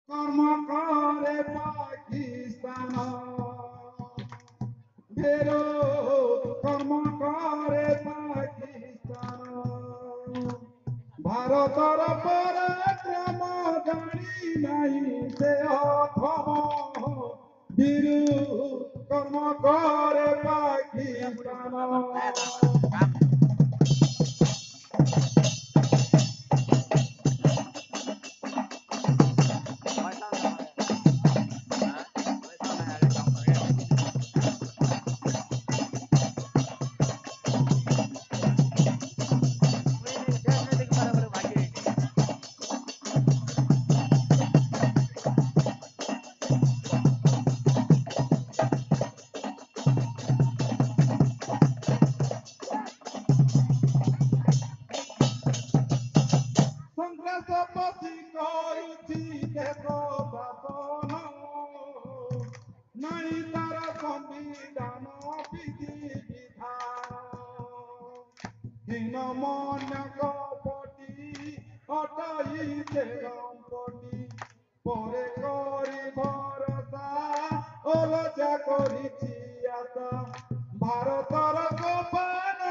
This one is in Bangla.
কর্ম করে পাকিস্তান ভেরো কর্ম করে পাকিস্তান ভারতর পরাক্রম জানি নাই সে অথম বীরু কর্ম করে পাকিস্তান সন্ত্রাসবাদী করুছি দেশ শাসন নাই তার সংবিধান বিধি বিধান হীনমন্য কপটি হটাইছে লম্পটি পরে করি ভরসা ওলজা করিছি আশা ভারতর গোপালে